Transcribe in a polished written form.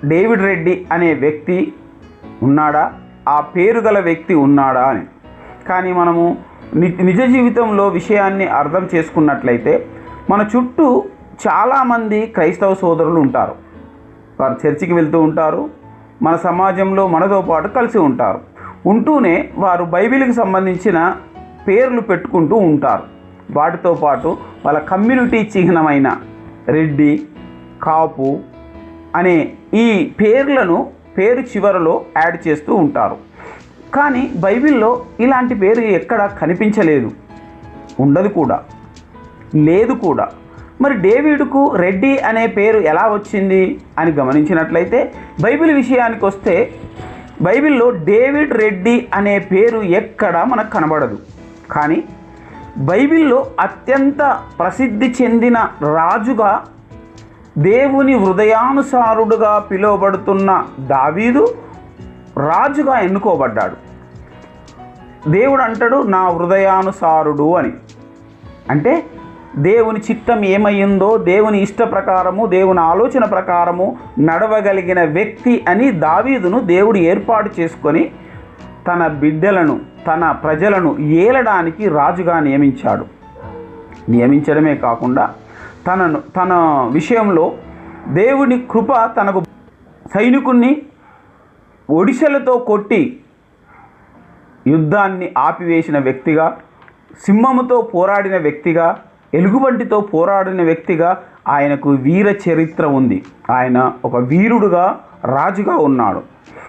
David Reddy అనే వ్యక్తి ఉన్నాడా, ఆ పేరు గల వ్యక్తి ఉన్నాడా అని. కానీ మనము నిజ జీవితంలో విషయాన్ని అర్థం చేసుకున్నట్లయితే మన చుట్టూ చాలామంది క్రైస్తవ సోదరులు ఉంటారు. వారు చర్చికి వెళ్తూ ఉంటారు, మన సమాజంలో మనతో పాటు కలిసి ఉంటారు. ఉంటూనే వారు బైబిల్కి సంబంధించిన పేర్లు పెట్టుకుంటూ ఉంటారు. వాటితో పాటు వాళ్ళ కమ్యూనిటీ చిహ్నమైన రెడ్డి, కాపు అనే ఈ పేర్లను పేరు చివరలో యాడ్ చేస్తూ ఉంటారు. కానీ బైబిల్లో ఇలాంటి పేరు ఎక్కడ కనిపించలేదు, ఉండదు కూడా, లేదు కూడా. మరి డేవిడ్కు రెడ్డి అనే పేరు ఎలా వచ్చింది అని గమనించినట్లయితే బైబిల్ విషయానికి వస్తే బైబిల్లో డేవిడ్ రెడ్డి అనే పేరు ఎక్కడ మనకు కనబడదు. కానీ బైబిల్లో అత్యంత ప్రసిద్ధి చెందిన రాజుగా, దేవుని హృదయానుసారుడుగా పిలువబడుతున్న దావీదు రాజుగా ఎన్నుకోబడ్డాడు. దేవుడు అంటాడు నా హృదయానుసారుడు అని. అంటే దేవుని చిత్తం ఏమయ్యిందో, దేవుని ఇష్ట ప్రకారము, దేవుని ఆలోచన ప్రకారము నడవగలిగిన వ్యక్తి అని దావీదును దేవుడు ఏర్పాటు చేసుకొని తన బిడ్డలను, తన ప్రజలను ఏలడానికి రాజుగా నియమించాడు. నియమించడమే కాకుండా తన విషయంలో దేవుని కృప తనకు సైనికుణ్ణి ఒడిసెలతో కొట్టి యుద్ధాన్ని ఆపివేసిన వ్యక్తిగా, సింహముతో పోరాడిన వ్యక్తిగా, ఎలుగుబంటితో పోరాడిన వ్యక్తిగా ఆయనకు వీర చరిత్ర ఉంది. ఆయన ఒక వీరుడుగా, రాజుగా ఉన్నాడు.